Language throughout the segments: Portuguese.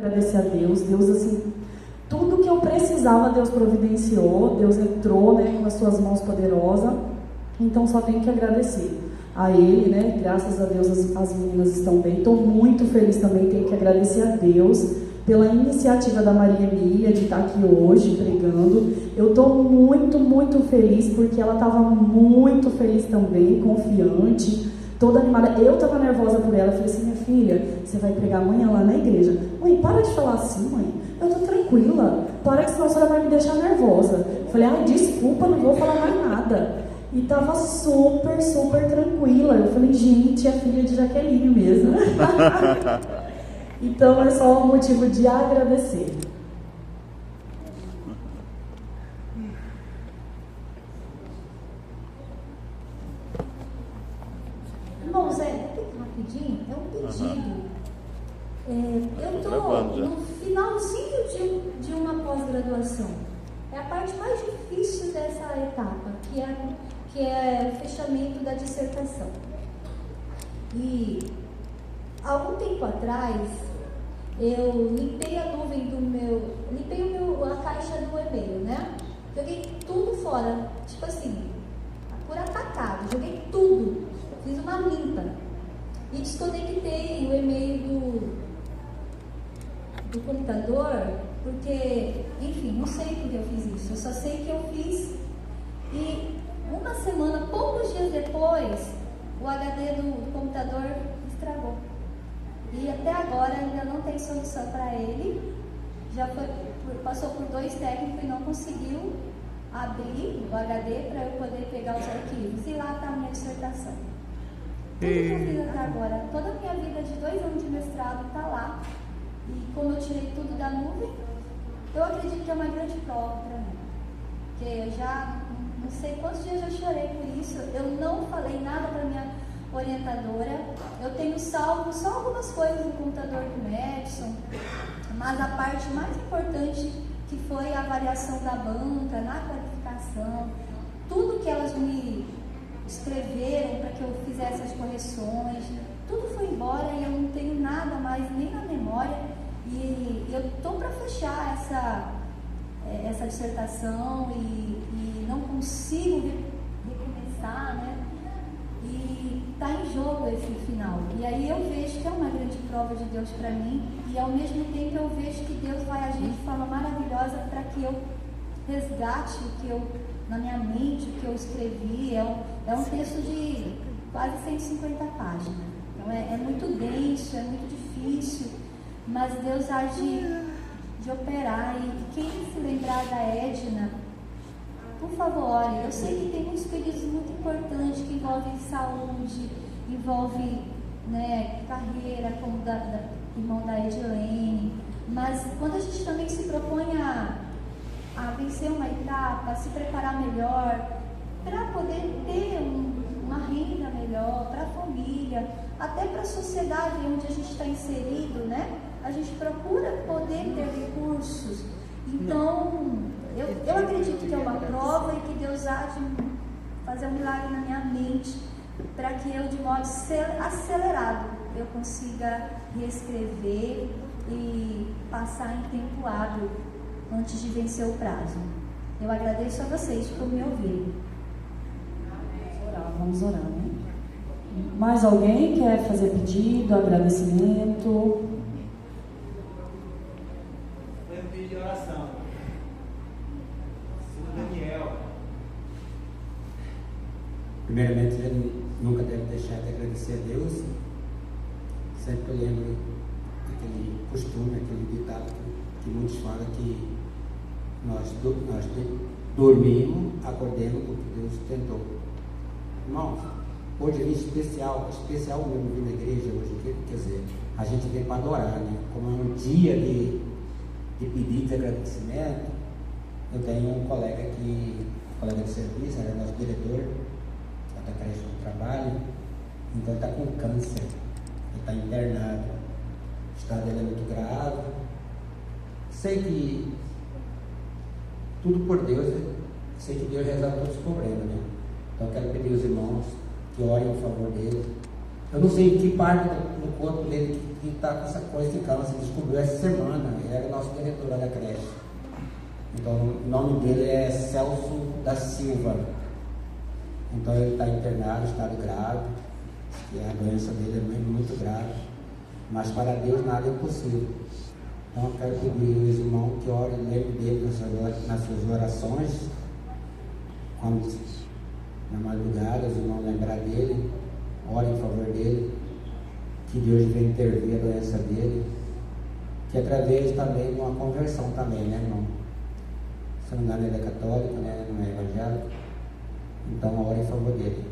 Agradecer a Deus. Deus, assim, tudo que eu precisava, Deus providenciou. Deus entrou, né, com as suas mãos poderosas. Então, só tenho que agradecer a Ele, né? Graças a Deus as meninas estão bem. Estou muito feliz também. Tenho que agradecer a Deus pela iniciativa da Maria Emília de estar aqui hoje pregando. Eu estou muito, muito feliz, porque ela estava muito feliz também, confiante, toda animada. Eu estava nervosa por ela. Eu falei assim: minha filha, você vai pregar amanhã lá na igreja. Mãe, para de falar assim, mãe. Eu estou tranquila. Para que senão a senhora vai me deixar nervosa. Eu falei: ai, desculpa, não vou falar mais nada. E estava super, super tranquila. Eu falei: gente, é filha de Jaqueline mesmo. Então é só um motivo de agradecer. Irmão Zé, rapidinho, é um pedido. Eu estou no finalzinho de uma pós-graduação. É a parte mais difícil dessa etapa, que é o fechamento da dissertação. E há algum tempo atrás, eu limpei a nuvem a caixa do e-mail, né? Joguei tudo fora, tipo assim, por atacado, joguei tudo, fiz uma limpa e desconectei o e-mail do computador, porque, enfim, não sei por que eu fiz isso, eu só sei que eu fiz. E uma semana, poucos dias depois, o HD do computador estragou. E até agora ainda não tem solução para ele. Passou por 2 técnicos e não conseguiu abrir o HD para eu poder pegar os arquivos. E lá está a minha dissertação. Tudo que eu fiz até agora, toda a minha vida de 2 anos de mestrado está lá. E como eu tirei tudo da nuvem, eu acredito que é uma grande prova para mim. Porque eu já não sei quantos dias eu chorei por isso. Eu não falei nada para minha orientadora. Eu tenho salvo só algumas coisas no computador do Madison, mas a parte mais importante, que foi a avaliação da banca, na qualificação, tudo que elas me escreveram para que eu fizesse as correções, tudo foi embora e eu não tenho nada mais nem na memória. E eu estou para fechar essa dissertação e não consigo recomeçar, né? E está em jogo esse final. E aí eu vejo que é uma grande prova de Deus para mim, e ao mesmo tempo eu vejo que Deus vai agir de forma maravilhosa para que eu resgate o que eu, na minha mente, o que eu escrevi. É um texto de quase 150 páginas. Então é muito denso, é muito difícil, mas Deus há de operar. E quem se lembrar da Edna, por favor, olha, eu sei que tem muitos pedidos muito importantes que envolvem saúde, envolve, né, carreira, como da irmão da Edilene, mas quando a gente também se propõe a vencer uma etapa, a se preparar melhor, para poder ter uma renda melhor para a família, até para a sociedade onde a gente está inserido, né? A gente procura poder ter recursos. Então, eu acredito que é uma prova e que Deus há de fazer um milagre na minha mente para que eu, de modo acelerado, eu consiga reescrever e passar em tempo hábil antes de vencer o prazo. Eu agradeço a vocês por me ouvirem. Vamos orar, né? Mais alguém quer fazer pedido, agradecimento? Foi um pedido de oração. Daniel. Primeiramente, ele nunca deve deixar de agradecer a Deus. Sempre lembro aquele costume, aquele ditado que muitos falam, que nós dormimos, acordemos porque Deus tentou. Irmãos, hoje é especial mesmo vir na igreja hoje, quer dizer, a gente vem para adorar, né? Como é um dia de pedido de agradecimento. Eu tenho um colega de serviço, ele é nosso diretor da creche do trabalho, então ele está com câncer, ele está internado, o estado dele é muito grave. Sei que tudo por Deus, sei que Deus resolve todos os problemas, né? Então eu quero pedir aos irmãos que orem a favor dele. Eu não sei em que parte do corpo dele que está com essa coisa de câncer, descobriu essa semana. sócio-diretor da creche. Então, o nome dele é Celso da Silva. Então, ele está internado, estado grave, e a doença dele é muito grave, mas para Deus nada é impossível. Então, eu quero pedir aos irmãos que orem, lembrem dele nas suas orações, quando na madrugada os irmãos lembrar dele, orem em favor dele, que Deus venha intervir a doença dele, que através também de uma conversão também, né, irmão? Se não me engano, ele é católico, né? Não é evangélico. Então, ore em favor dele.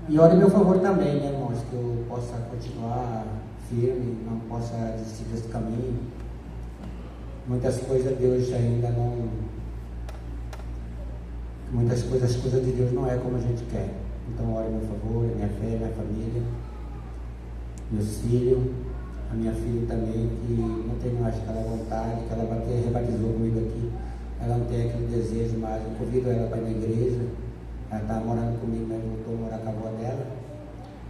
E ore em meu favor também, né, irmãos? Que eu possa continuar firme, não possa desistir desse caminho. Muitas coisas Deus ainda não. Muitas coisas, as coisas de Deus não é como a gente quer. Então, ore em meu favor, minha fé, minha família, meus filhos, a minha filha também, que não tem mais aquela vontade, que ela rebatizou comigo aqui. Ela não tem aquele desejo mais. Eu convido ela para ir na igreja. Ela está morando comigo, mas voltou a morar com a avó dela.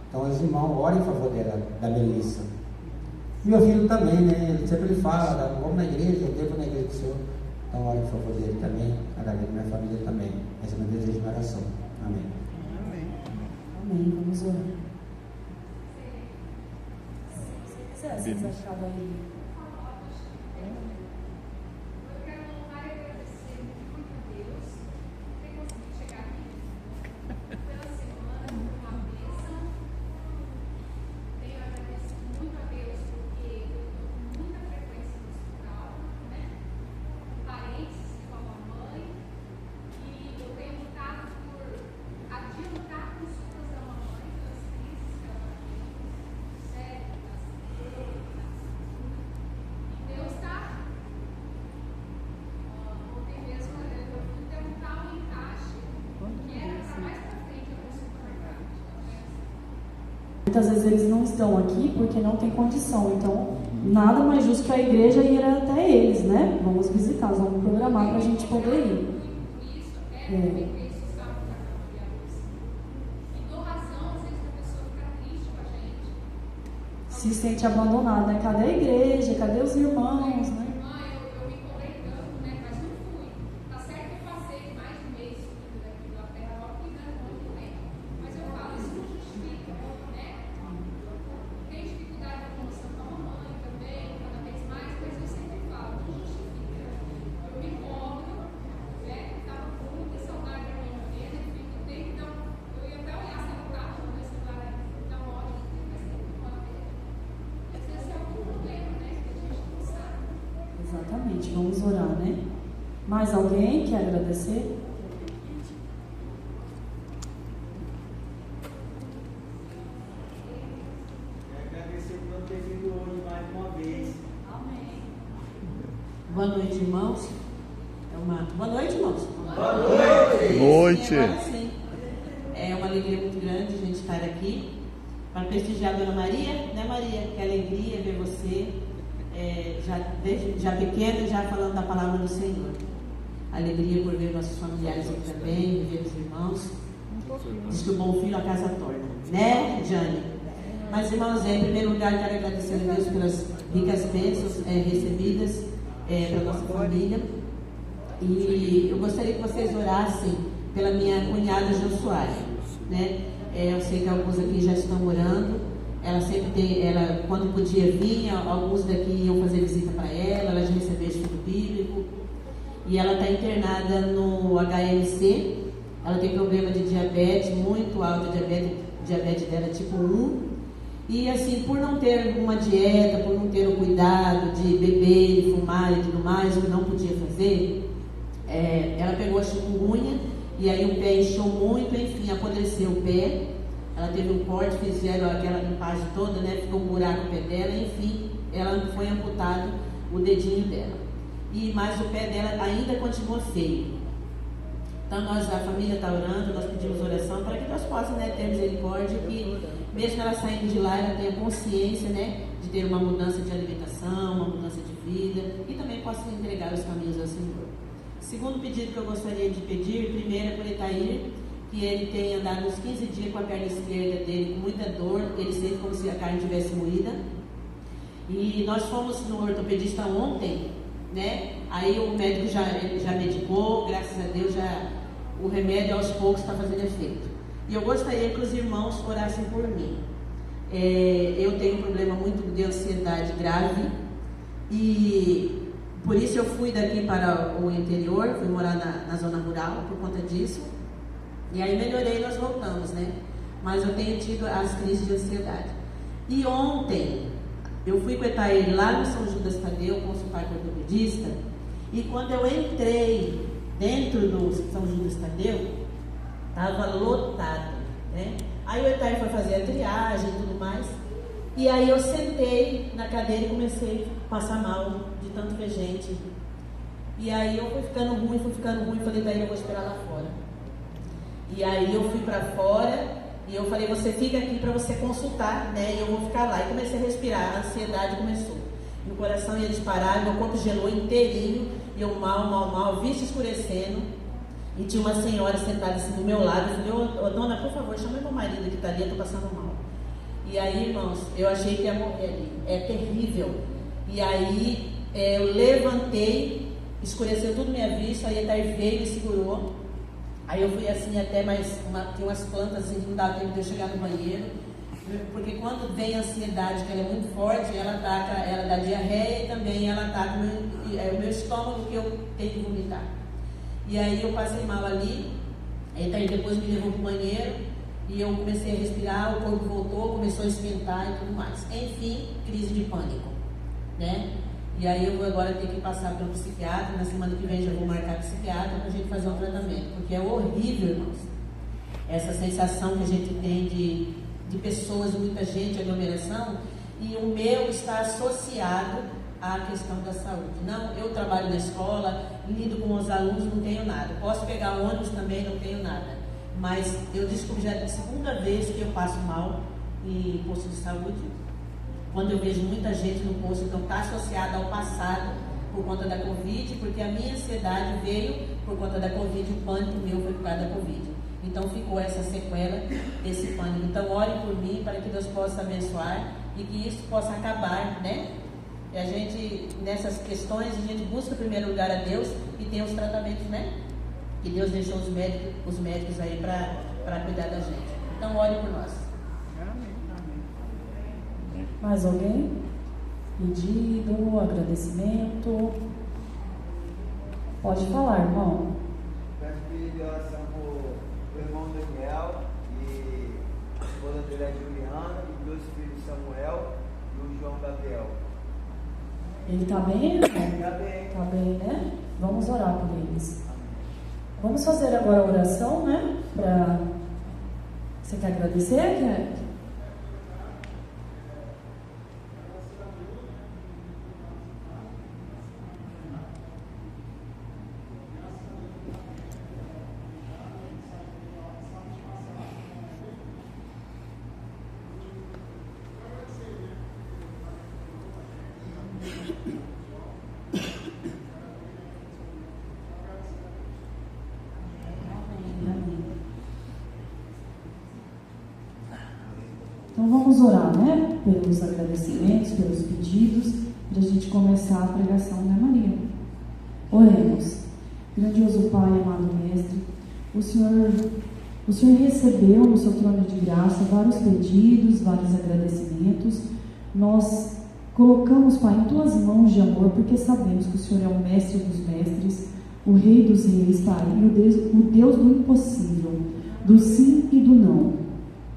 Então, os irmãos, orem em favor dela, da Melissa. Meu filho também, né? Ele sempre fala, vamos na igreja, eu devo na igreja do Senhor. Então, orem em favor dele também, através da minha família também. Esse é o meu desejo de oração. Amém. Amém. Vamos orar. Se vocês acharam aí. Muitas vezes eles não estão aqui porque não tem condição, então nada mais justo que a igreja ir até eles, né? Vamos visitá-los, vamos programar para a gente poder ir. Se sente abandonado, né? Cadê a igreja? Cadê os irmãos, né? Exatamente, vamos orar, né? Mais alguém quer agradecer? Quero agradecer por ter vindo hoje mais uma vez. Amém. Boa noite, irmãos. Boa noite, irmãos. Boa noite. Noite. Agora sim. É uma alegria muito grande a gente estar aqui para prestigiar a Dona Maria, né, Maria? Que alegria ver você. Já pequeno, já falando da palavra do Senhor. Alegria por ver nossos familiares aqui também, ver os irmãos. Diz que o bom filho a casa torna, né, Jane? Mas, irmãos, em primeiro lugar, quero agradecer a Deus pelas ricas bênçãos recebidas para a nossa família. E eu gostaria que vocês orassem pela minha cunhada Josuária, né? Eu sei que alguns aqui já estão orando. Ela sempre quando podia vir, alguns daqui iam fazer visita para ela já recebeu estudo bíblico. E ela está internada no HMC. Ela tem problema de diabetes muito alto, diabetes dela tipo 1. E assim, por não ter uma dieta, por não ter o cuidado de beber, de fumar e tudo mais, o que não podia fazer, ela pegou a chikungunya e aí o pé inchou muito, enfim, apodreceu o pé. Ela teve um corte, fizeram aquela limpagem toda, né? Ficou um buraco no pé dela, enfim, ela foi amputado o dedinho dela. Mas o pé dela ainda continua feio. Então a família está orando, nós pedimos oração para que nós possamos, né, ter misericórdia, que mesmo ela saindo de lá, ela tenha consciência, né, de ter uma mudança de alimentação, uma mudança de vida e também possa entregar os caminhos ao Senhor. Segundo pedido que eu gostaria de pedir, primeiro é por Itair, que ele tem andado uns 15 dias com a perna esquerda dele com muita dor, ele sente como se a carne tivesse moída. E nós fomos no ortopedista ontem né? Aí o médico já medicou, graças a Deus, o remédio aos poucos está fazendo efeito. E eu gostaria que os irmãos orassem por mim. Eu tenho um problema muito de ansiedade grave e por isso eu fui daqui para o interior, fui morar na zona rural por conta disso. E aí melhorei e nós voltamos, né? Mas eu tenho tido as crises de ansiedade. E ontem eu fui coetar ele lá no São Judas Tadeu, consultar com o ortopedista, e quando eu entrei dentro do São Judas Tadeu, estava lotado, né? Aí o Etai foi fazer a triagem e tudo mais, e aí eu sentei na cadeira e comecei a passar mal de tanto ver gente. E aí eu fui ficando ruim, falei, daí eu vou esperar lá fora. E aí eu fui para fora e eu falei, você fica aqui para você consultar, né? E eu vou ficar lá. E comecei a respirar, a ansiedade começou. Meu coração ia disparar, meu corpo gelou inteirinho, e eu mal, vista escurecendo. E tinha uma senhora sentada assim do meu lado. Eu falei, ô dona, por favor, chama meu marido que está ali, eu estou passando mal. E aí, irmãos, eu achei que ia morrer ali. É terrível. E aí eu levantei, escureceu tudo minha vista, aí a veio e segurou. Aí eu fui assim até tinha umas plantas assim que não dava tempo de eu chegar no banheiro, porque quando vem a ansiedade, que ela é muito forte, ela dá diarreia e também ela ataca o meu estômago, que eu tenho que vomitar. E aí eu passei mal ali, aí depois me levou para o banheiro e eu comecei a respirar, o corpo voltou, começou a esquentar e tudo mais. Enfim, crise de pânico, né? E aí eu vou agora ter que passar pelo psiquiatra, na semana que vem já vou marcar psiquiatra para a gente fazer um tratamento, porque é horrível, irmãos, essa sensação que a gente tem de pessoas, muita gente, aglomeração, e o meu está associado à questão da saúde. Não, eu trabalho na escola, lido com os alunos, não tenho nada, posso pegar ônibus também, não tenho nada, mas eu descobri já a segunda vez que eu passo mal em posto de saúde, quando eu vejo muita gente no posto. Então está associado ao passado por conta da Covid, porque a minha ansiedade veio por conta da Covid, o pânico meu foi por causa da Covid. Então ficou essa sequela desse pânico. Então ore por mim para que Deus possa abençoar e que isso possa acabar, né? E a gente, nessas questões, a gente busca em primeiro lugar a Deus e tem os tratamentos, né? Que Deus deixou os médicos aí para cuidar da gente. Então ore por nós. Mais alguém? Pedido, agradecimento? Pode falar, irmão. Peço pedido de oração para o irmão Daniel e a esposa dele é Juliana e dois filhos, Samuel e o João Gabriel. Ele está bem? Está bem. Está bem, né? Vamos orar por eles. Vamos fazer agora a oração, né? Você quer agradecer? Então vamos orar, né? Pelos agradecimentos, pelos pedidos, para a gente começar a pregação, né, Maria? Oremos. Grandioso Pai, amado Mestre, o Senhor recebeu no seu trono de graça vários pedidos, vários agradecimentos. Nós colocamos, Pai, em tuas mãos de amor, porque sabemos que o Senhor é o Mestre dos mestres, o Rei dos reis, Pai, e o Deus do impossível, do sim e do não.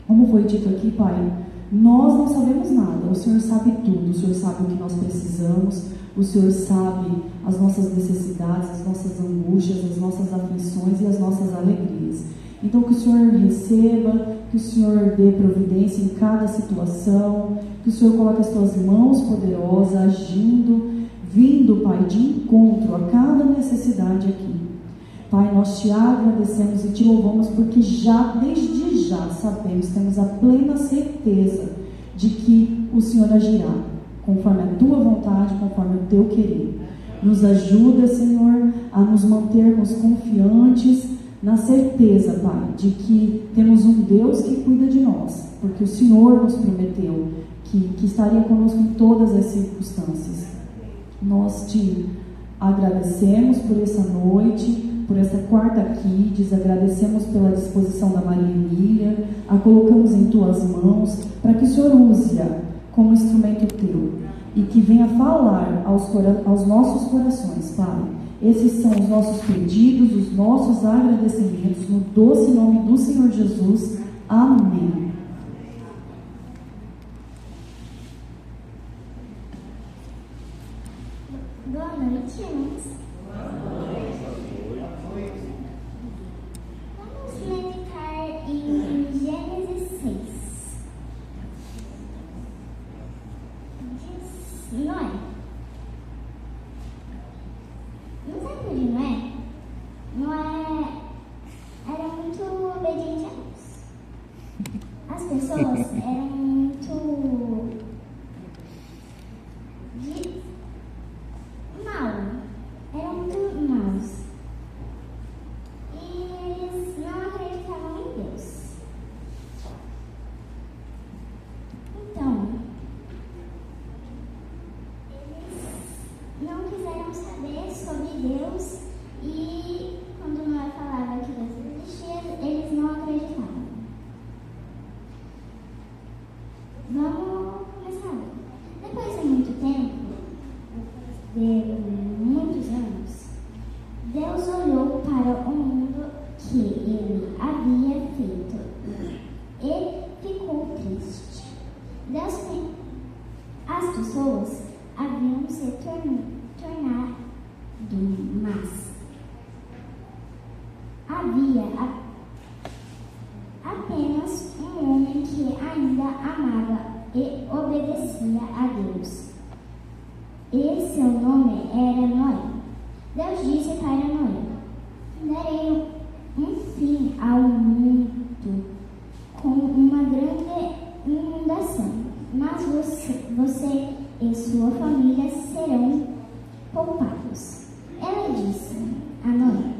Como foi dito aqui, Pai, nós não sabemos nada, o Senhor sabe tudo, o Senhor sabe o que nós precisamos, o Senhor sabe as nossas necessidades, as nossas angústias, as nossas aflições e as nossas alegrias. Então que o Senhor receba, que o Senhor dê providência em cada situação, que o Senhor coloque as tuas mãos poderosas, agindo, vindo, Pai, de encontro a cada necessidade aqui. Pai, nós te agradecemos e te louvamos porque desde já sabemos, temos a plena certeza de que o Senhor agirá conforme a tua vontade, conforme o teu querer. Nos ajuda, Senhor, a nos mantermos confiantes na certeza, Pai, de que temos um Deus que cuida de nós, porque o Senhor nos prometeu que estaria conosco em todas as circunstâncias. Nós te Agradecemos por essa noite, por essa quarta Kids, agradecemos pela disposição da Maria Emília, a colocamos em Tuas mãos, para que o Senhor use-a como instrumento Teu, e que venha falar aos nossos corações, Pai. Esses são os nossos pedidos, os nossos agradecimentos, no doce nome do Senhor Jesus. Amém. Boa noite, irmãos. Vamos meditar em Gênesis 6. Diz Noé. No tempo de Noé, Noé era muito obediente a Deus. As pessoas eram muito eram muito maus. E eles não acreditavam em Deus. Então, eles não quiseram saber sobre Deus e quando Noé falava que Deus existia, eles não acreditavam. Vamos começar. Depois de muito tempo, de muitos anos, Deus olhou para o mundo que ele havia feito e ficou triste. As pessoas haviam se tornado más. Havia apenas um homem que ainda amava e obedecia a Deus. E seu nome era Noé. Deus disse para Noé: darei um fim ao mundo com uma grande inundação, mas você e sua família serão poupados. Ela disse a Noé: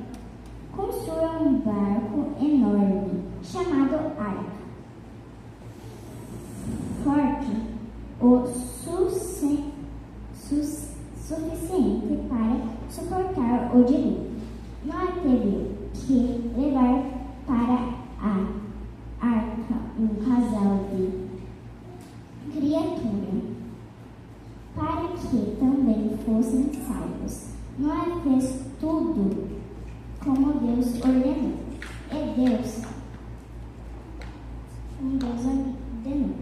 construa um barco enorme chamado Arca, forte o suficiente para suportar o dilúvio. Noé teve que levar para a arca um casal de criaturas para que também fossem salvos. Noé fez tudo como Deus ordenou. Deus ordenou.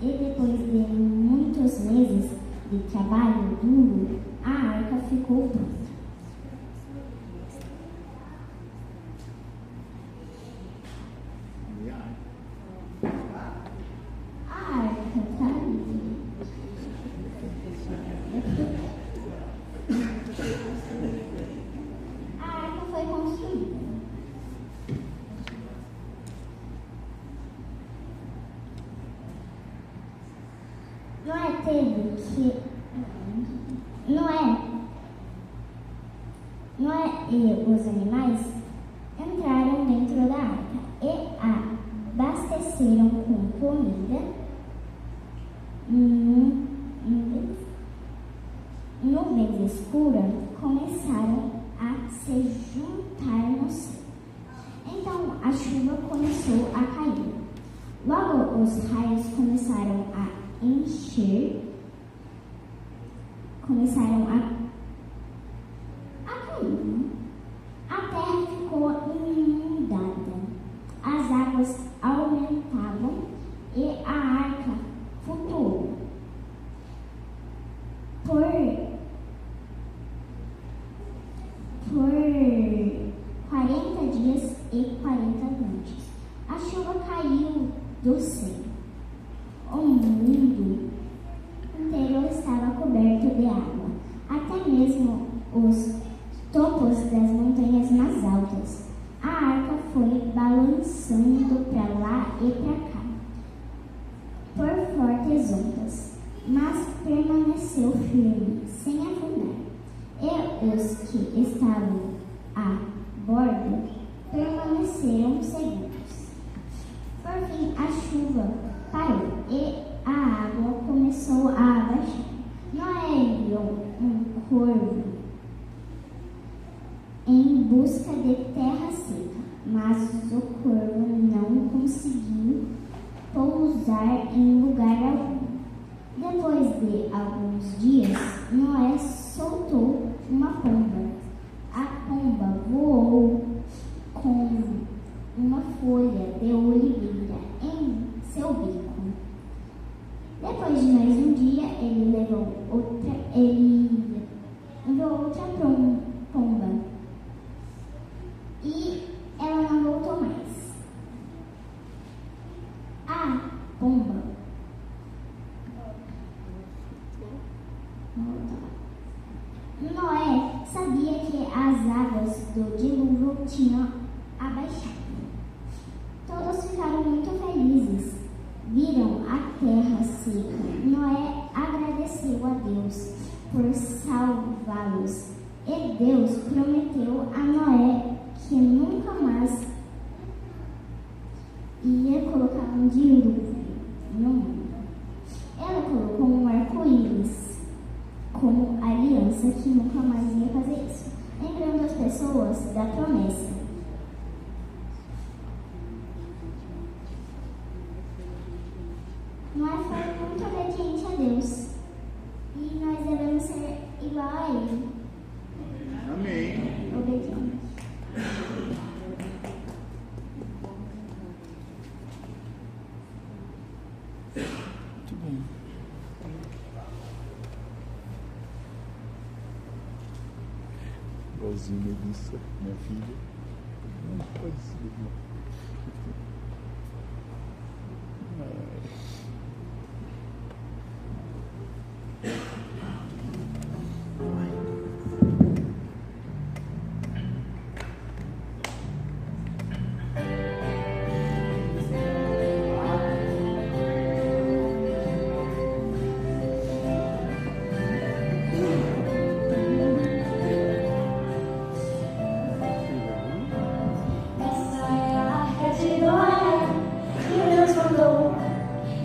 E depois de muitos meses de trabalho duro, a arca ficou pronta. A arca está ali. A arca foi construída. Noé e os animais entraram dentro da arca e a abasteceram com comida. Nuvens escuras começaram a se juntar no céu. Então a chuva começou a cair. Logo os raios começaram a encher, começaram a cair. A terra ficou inundada, as águas aumentavam e a arca flutuou. Por 40 dias e 40 noites, a chuva caiu do céu. O mundo inteiro estava coberto de água, até mesmo os topos das montanhas mais altas. A arca foi balançando para lá e para cá por fortes ondas, mas permaneceu firme, sem afundar. E os que estavam a bordo permaneceram seguros. Por fim, a chuva parou e a água começou a abaixar. busca de terra seca, mas o corvo não conseguiu pousar em lugar algum. Depois de alguns dias, Noé soltou uma pomba. A pomba voou com uma folha de oliveira em seu bico. Depois de mais um dia, ele enviou outra pomba. E ela não voltou mais. A pomba Noé sabia que as águas do dilúvio tinham abaixado. Todos ficaram muito felizes. Viram a terra seca. Noé agradeceu a Deus por salvá-los. E Deus prometeu a Noé que nunca mais ia colocar um dilúvio no mundo. Ela colocou um arco-íris como aliança que nunca mais ia fazer isso, lembrando as pessoas da promessa. Noé foi muito obediente a Deus e nós devemos ser igual a ele. Amém. Obediente. Muito bom. Igualzinho Melissa, minha filha. Igualzinho.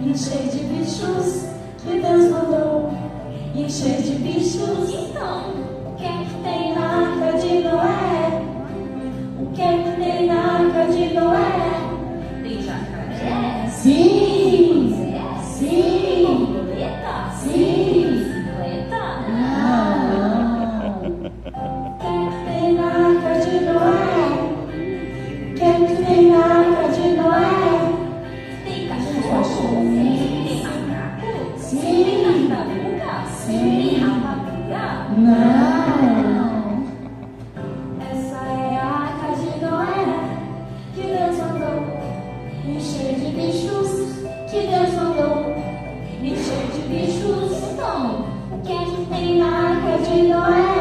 Encher de bichos que Deus mandou. Encher de bichos. Então, O que é que tem na arca de Noé? O que é que tem na arca de Noé? tem jacaré, Sim! é, Sim! borboleta, Sim! bicicleta, Não! O que é que tem na arca de Noé? O que é que tem na arca de Noé? tem cachorro, tem macaco, Sim. tem tartaruga, Sim. tem rapadura. Não! Essa é a arca de Noé que Deus mandou. Encher de bichos que Deus mandou. Encher de bichos. Então, o que é que tem na arca de Noé?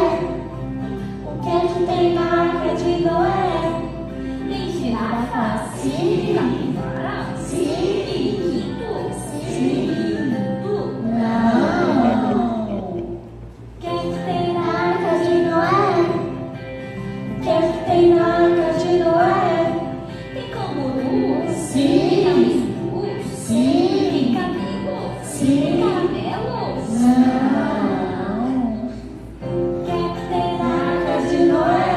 O que é que tem na arca de Noé? Tem girafa, Sim. capivara, Sim. periquito, Sim. periquito. Não! O que é que tem na arca de Noé? O que é que tem na arca de Noé? Tem canguru, Sim. tem avestruz, Sim. tem camelo, Sim. tem camelos. Não! O que é que tem na arca de Noé?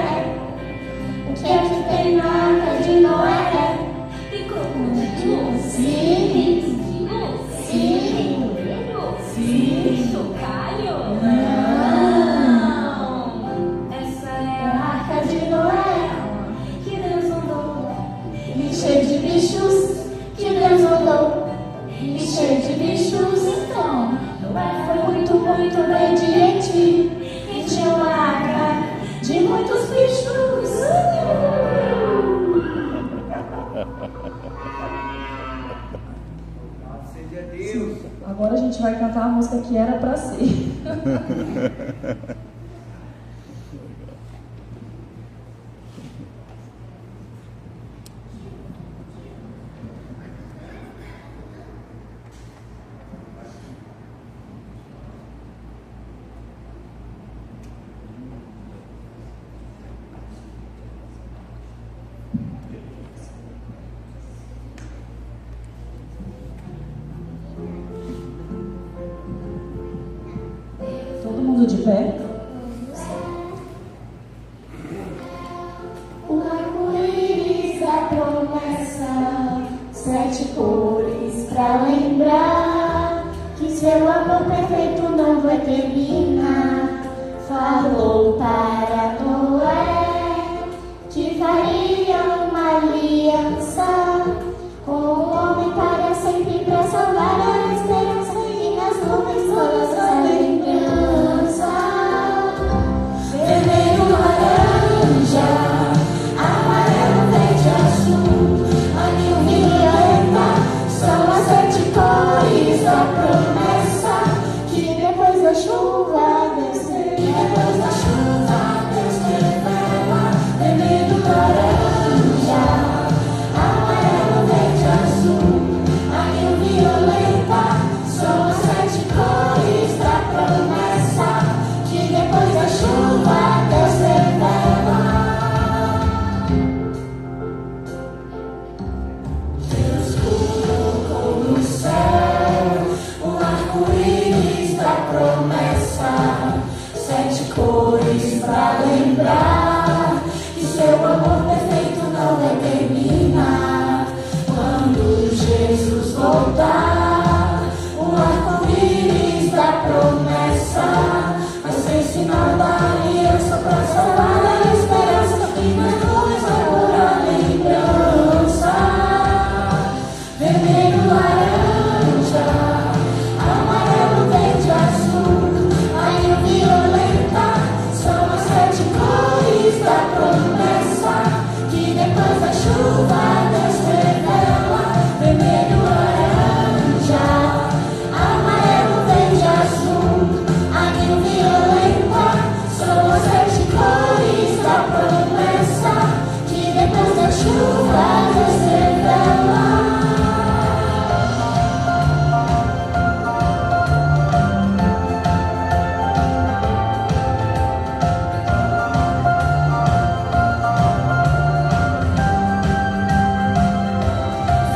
O que é que tem na arca de Noé? Tem crocodilo, Sim. tem esquilo, Sim. tem coelho, Sim. tem chocalho. Não! Essa é a arca de Noé que Deus mandou. Encher de bichos que Deus mandou. Encher de bichos. Então, Noé foi muito, muito obediente. Encheu a arca de muitos bichos. Seja Deus. Agora a gente vai cantar a música que era pra ser. Todo mundo de pé? 7 cores pra lembrar que seu amor perfeito não vai terminar. Falou para Noé que faria uma aliança com o homem para sempre, para salvar a esperança, e nas nuvens todas a lembrança. Vermelho, laranja, amarelo, verde, azul, anil, violeta, são as 7 cores da promessa que depois da chuva descer, depois da chuva descer, vermelho, laranja, amarelo, verde, azul, anil, violeta, são as 7 cores da promessa que depois da chuva Deus revela. Deus colocou no céu o arco-íris da promessa, 7 cores pra lembrar que seu amor perfeito não vai terminar. Quando Jesus voltar, o arco-íris da promessa vai ser sinal da aliança pra salvar a esperança, e nas nuvens vai pôr a lembrança. Vermelho, laranja, amarelo, verde, azul, anil, violeta, são as 7 cores da promessa que depois da chuva Deus revela. Vermelho, laranja, amarelo, verde, azul, anil, violeta, são as 7 cores da promessa que depois da chuva Deus revela.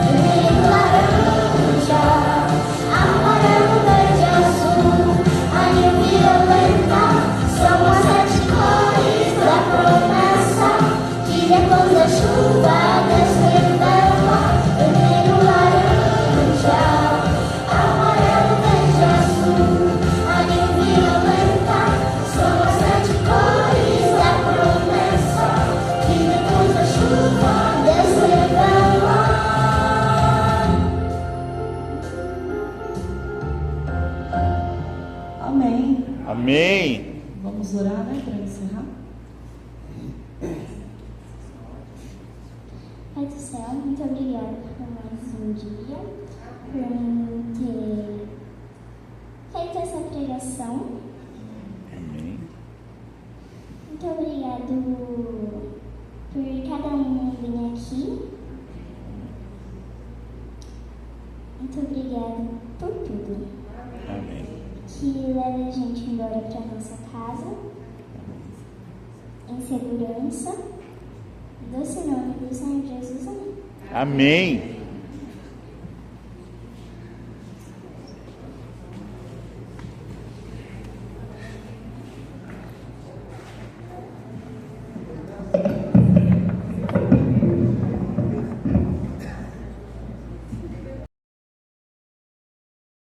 Vermelho, laranja, amarelo, verde, azul, anil, violeta, são as 7 cores da promessa que depois da chuva Deus revela. Vermelho, laranja, amarelo, verde, azul, anil, violeta, são as 7 cores da promessa que depois da chuva Deus revela. Amém. Amém. Vamos orar, né, para encerrar? Pai do céu, muito obrigada por mais um dia, por mim ter feito essa pregação. Amém. Muito obrigado por cada um vir aqui. Muito obrigada por tudo. Amém. Que leve a gente embora para nossa casa, em segurança. Doce nome do Senhor Jesus. Amém. Amém.